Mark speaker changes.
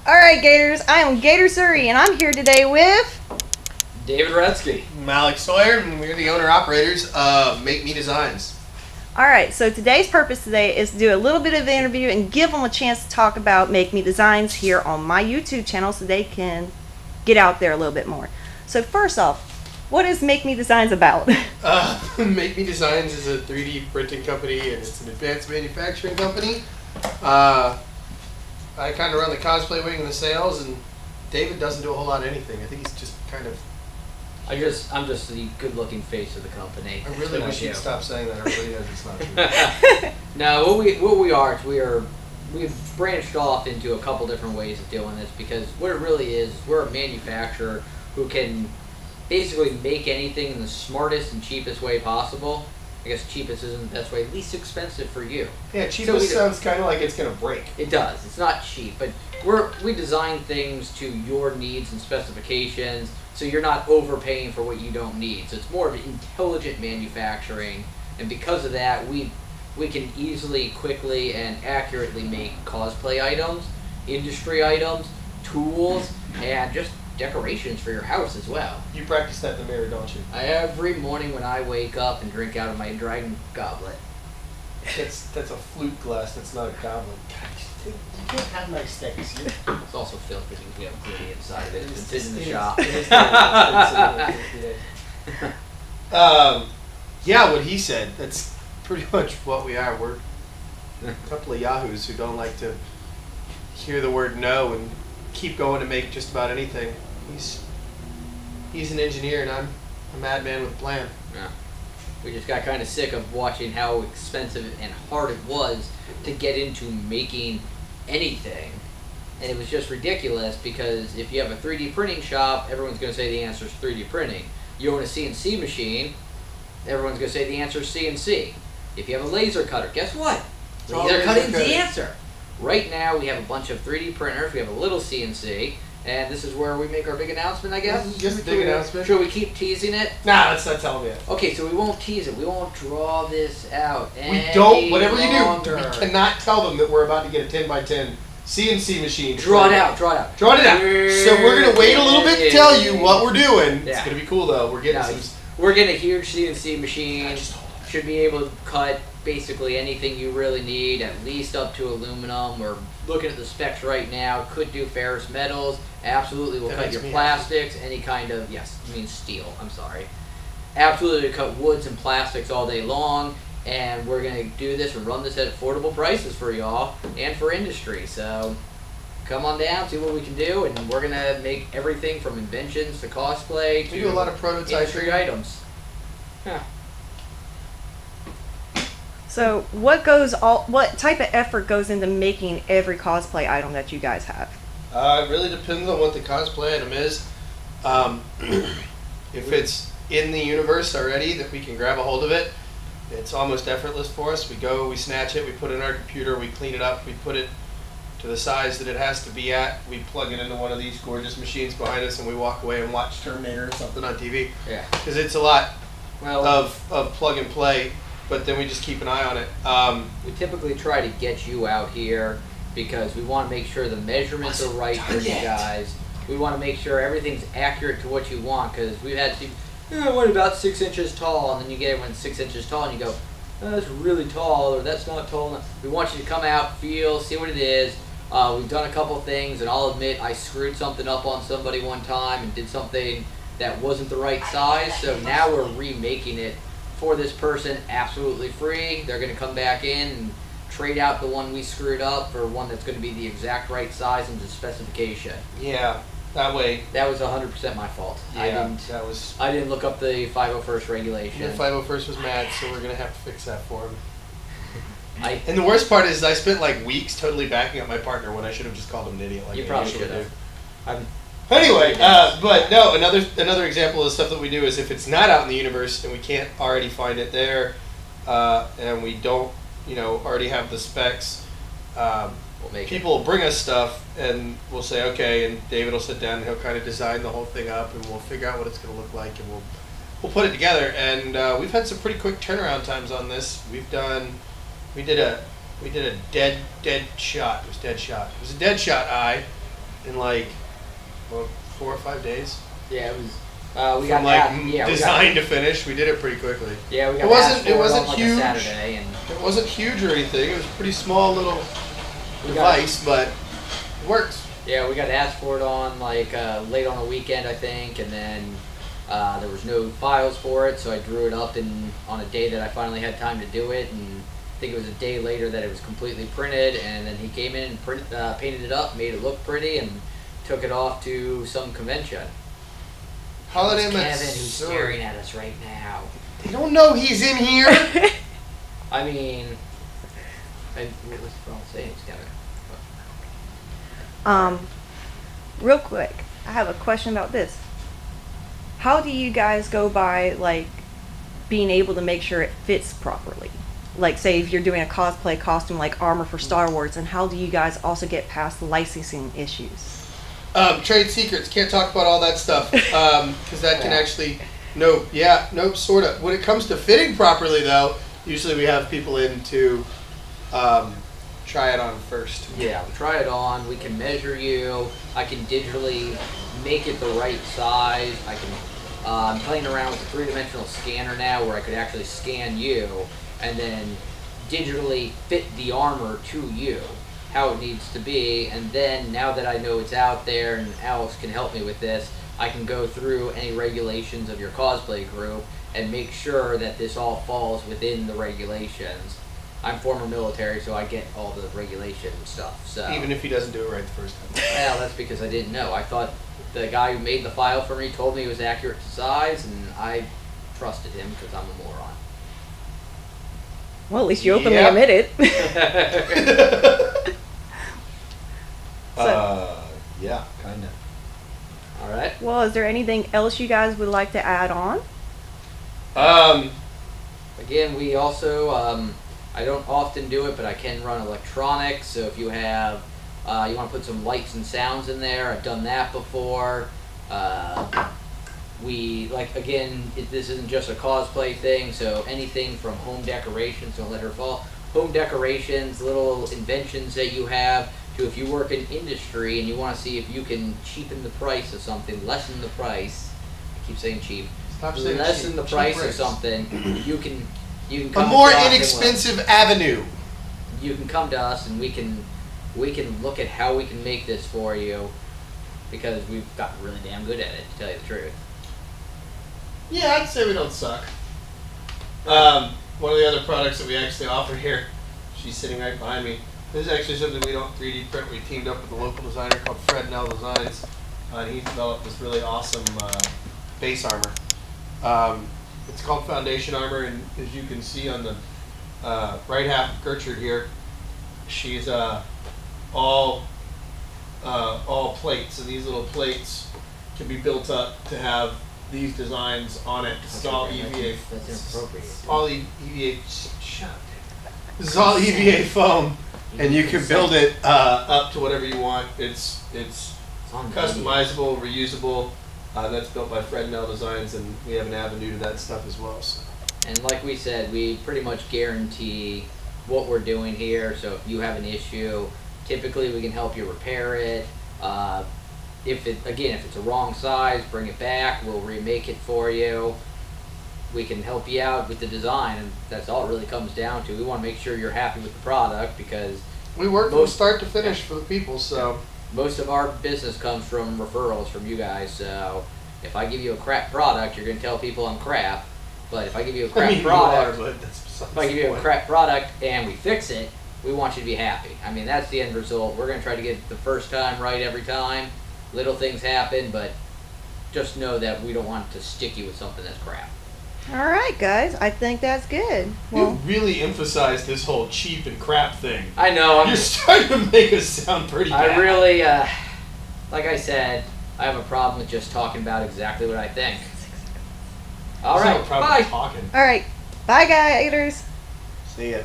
Speaker 1: Alright, Gators, I am Gator Surrey, and I'm here today with...
Speaker 2: David Redsky.
Speaker 3: Malik Sawyer, and we're the owner-operators of Make Me Designs.
Speaker 1: Alright, so today's purpose today is to do a little bit of the interview and give them a chance to talk about Make Me Designs here on my YouTube channel so they can get out there a little bit more. So first off, what is Make Me Designs about?
Speaker 3: Make Me Designs is a 3D printing company, and it's an advanced manufacturing company. I kind of run the cosplay wing and the sales, and David doesn't do a whole lot of anything. I think he's just kind of...
Speaker 2: I'm just the good-looking face of the company.
Speaker 3: I really wish you'd stop saying that. I really know it's not true.
Speaker 2: No, we've branched off into a couple different ways of doing this, because what it really is, we're a manufacturer who can basically make anything in the smartest and cheapest way possible. I guess cheapest isn't the best way. Least expensive for you.
Speaker 3: Yeah, cheapest sounds kind of like it's going to break.
Speaker 2: It does. It's not cheap, but we design things to your needs and specifications, so you're not overpaying for what you don't need. So it's more of intelligent manufacturing, and because of that, we can easily, quickly, and accurately make cosplay items, industry items, tools, and just decorations for your house as well.
Speaker 3: You practice that in the mirror, don't you?
Speaker 2: Every morning when I wake up and drink out of my dragon goblet.
Speaker 3: That's a flute glass. That's not a goblet. God, you can't have nice things.
Speaker 2: It's also filth because you can get gritty inside of it. It's been sitting in the shop.
Speaker 3: Yeah, what he said. That's pretty much what we are. We're a couple of yahoos who don't like to hear the word no and keep going to make just about anything. He's an engineer, and I'm a madman with a plan.
Speaker 2: Yeah. We just got kind of sick of watching how expensive and hard it was to get into making anything. And it was just ridiculous, because if you have a 3D printing shop, everyone's going to say the answer is 3D printing. You own a CNC machine, everyone's going to say the answer is CNC. If you have a laser cutter, guess what? Laser cutting's the answer. Right now, we have a bunch of 3D printers. We have a little CNC, and this is where we make our big announcement, I guess.
Speaker 3: Just a big announcement.
Speaker 2: Should we keep teasing it?
Speaker 3: Nah, let's not tell them yet.
Speaker 2: Okay, so we won't tease it. We won't draw this out.
Speaker 3: We don't. Whatever you do, we cannot tell them that we're about to get a 10x10 CNC machine.
Speaker 2: Draw it out. Draw it out.
Speaker 3: Draw it out. So we're gonna wait a little bit to tell you what we're doing.
Speaker 2: Yeah.
Speaker 3: It's gonna be cool though. We're getting
Speaker 2: We're getting a huge CNC machine. Should be able to cut basically anything you really need, at least up to aluminum. We're looking at the specs right now. Could do ferrous metals. Absolutely will cut your plastics, any kind of, steel, I'm sorry. Absolutely cut woods and plastics all day long, and we're going to do this and run this at affordable prices for y'all and for industry. So come on down, see what we can do, and we're going to make everything from inventions to cosplay to
Speaker 3: we do a lot of prototyping.
Speaker 2: industry items. Yeah.
Speaker 1: So what type of effort goes into making every cosplay item that you guys have?
Speaker 3: It really depends on what the cosplay item is. If it's in the universe already that we can grab a hold of it, it's almost effortless for us. We go, we snatch it, we put it in our computer, we clean it up, we put it to the size that it has to be at. We plug it into one of these gorgeous machines behind us, and we walk away and watch Terminator or something on TV.
Speaker 2: Yeah.
Speaker 3: Because it's a lot of plug and play, but then we just keep an eye on it.
Speaker 2: We typically try to get you out here because we want to make sure the measurements are right for you guys. We want to make sure everything's accurate to what you want, because we've had people, I want about 6 inches tall, and then you get everyone 6 inches tall, and you go, oh, that's really tall, or that's not tall enough. We want you to come out, feel, see what it is. We've done a couple things, and I'll admit I screwed something up on somebody one time and did something that wasn't the right size, so now we're remaking it for this person absolutely free. They're going to come back in and trade out the one we screwed up for one that's going to be the exact right size and the specification.
Speaker 3: Yeah, that way.
Speaker 2: That was 100% my fault.
Speaker 3: Yeah,
Speaker 2: I didn't look up the 501st regulation.
Speaker 3: The 501st was mad, so we're going to have to fix that for him.
Speaker 2: And
Speaker 3: the worst part is I spent like weeks totally backing up my partner when I should have just called him an idiot. Like
Speaker 2: you probably should have.
Speaker 3: Anyway, but no, another example of stuff that we do is if it's not out in the universe and we can't already find it there, and we don't, already have the specs, people will bring us stuff and we'll say, okay, and David will sit down and he'll kind of design the whole thing up, and we'll figure out what it's going to look like, and we'll put it together. And we've had some pretty quick turnaround times on this. We did a dead shot. It was dead shot. It was a dead shot eye. in like 4 or 5 days.
Speaker 2: Yeah, it was. We
Speaker 3: From
Speaker 2: got
Speaker 3: like
Speaker 2: that. Yeah,
Speaker 3: design to finish, we did it pretty quickly.
Speaker 2: Yeah, we got
Speaker 3: It wasn't.
Speaker 2: asked
Speaker 3: It
Speaker 2: for
Speaker 3: wasn't
Speaker 2: on, like,
Speaker 3: huge.
Speaker 2: a Saturday, and
Speaker 3: It wasn't huge or anything. It was a pretty small little
Speaker 2: we got,
Speaker 3: device, but it works.
Speaker 2: yeah, we got asked for it on like late on a weekend, I think, and then there was no files for it, so I drew it up on a day that I finally had time to do it, and I think it was a day later that it was completely printed, and then he came in and painted it up, made it look pretty, and took it off to some convention.
Speaker 3: Holiday
Speaker 2: It's
Speaker 3: Met
Speaker 2: Kevin who's
Speaker 3: Sword.
Speaker 2: staring at us right now.
Speaker 3: They don't know he's in here.
Speaker 2: I mean, what was the problem saying? It's Kevin.
Speaker 1: Real quick, I have a question about this. How do you guys go by like being able to make sure it fits properly? Like, say if you're doing a cosplay costume like armor for Star Wars, and how do you guys also get past the licensing issues?
Speaker 3: Trade secrets. Can't talk about all that stuff because that can actually. Nope, sort of. When it comes to fitting properly, though, usually we have people in to try it on first.
Speaker 2: Yeah, we try it on. We can measure you. I can digitally make it the right size. I can. I'm playing around with a three-dimensional scanner now, where I could actually scan you and then digitally fit the armor to you, how it needs to be. And then now that I know it's out there, and Alex can help me with this, I can go through any regulations of your cosplay group and make sure that this all falls within the regulations. I'm former military, so I get all the regulation stuff. So
Speaker 3: Even if he doesn't do it right the first time.
Speaker 2: well, that's because I didn't know. I thought the guy who made the file for me told me it was accurate to size, and I trusted him because I'm a moron.
Speaker 1: Well, at least you openly
Speaker 3: Yep.
Speaker 1: admit it.
Speaker 4: Yeah, kinda.
Speaker 2: All right.
Speaker 1: Well, is there anything else you guys would like to add on?
Speaker 2: Again, we also, I don't often do it, but I can run electronics. So if you have, you want to put some lights and sounds in there, I've done that before. This isn't just a cosplay thing, so anything from home decorations, don't let her fall, home decorations, little inventions that you have, to if you work in industry and you want to see if you can cheapen the price of something, lessen the price, I keep saying cheap,
Speaker 3: Stop saying
Speaker 2: lessen
Speaker 3: cheap.
Speaker 2: the
Speaker 3: Cheap
Speaker 2: price of
Speaker 3: rates.
Speaker 2: something, you can
Speaker 3: A
Speaker 2: come
Speaker 3: more
Speaker 2: to us and
Speaker 3: inexpensive avenue.
Speaker 2: you can come to us and we can look at how we can make this for you, because we've gotten really damn good at it, to tell you the truth.
Speaker 3: Yeah, I'd say we don't suck. One of the other products that we actually offer here, she's sitting right behind me. This is actually something we don't 3D print. We teamed up with a local designer called Fred Nell Designs, and he's developed this really awesome base armor. It's called Foundation Armor, and as you can see on the right half of Gertrude here, she's all plates, and these little plates can be built up to have these designs on it. This is all EVA.
Speaker 2: That's inappropriate.
Speaker 3: All EVA. Shut up, Dave. This is all EVA foam, and you can build it up to whatever you want. It's
Speaker 2: on
Speaker 3: customizable, reusable. That's built by Fred Nell Designs, and we have an avenue to that stuff as well. So.
Speaker 2: And like we said, we pretty much guarantee what we're doing here. So if you have an issue, typically we can help you repair it. If it's a wrong size, bring it back. We'll remake it for you. We can help you out with the design, and that's all it really comes down to. We want to make sure you're happy with the product, because
Speaker 3: We work from start to finish for the people, so.
Speaker 2: most of our business comes from referrals from you guys. So if I give you a crap product, you're going to tell people I'm crap. But if I give you a crap
Speaker 3: I mean,
Speaker 2: product,
Speaker 3: you are, but that's besides
Speaker 2: if I give
Speaker 3: the
Speaker 2: you a
Speaker 3: point.
Speaker 2: crap product and we fix it, we want you to be happy. I mean, that's the end result. We're going to try to get it the first time right every time. Little things happen, but just know that we don't want to stick you with something that's crap.
Speaker 1: All right, guys. I think that's good.
Speaker 3: You
Speaker 1: Well,
Speaker 3: really emphasize this whole cheap and crap thing.
Speaker 2: I know.
Speaker 3: You're starting to make us sound pretty bad.
Speaker 2: I really, like I said, I have a problem with just talking about exactly what I think. All
Speaker 3: There's no
Speaker 2: right,
Speaker 3: problem
Speaker 2: bye.
Speaker 3: with talking.
Speaker 1: all right. Bye, guys.
Speaker 4: See ya.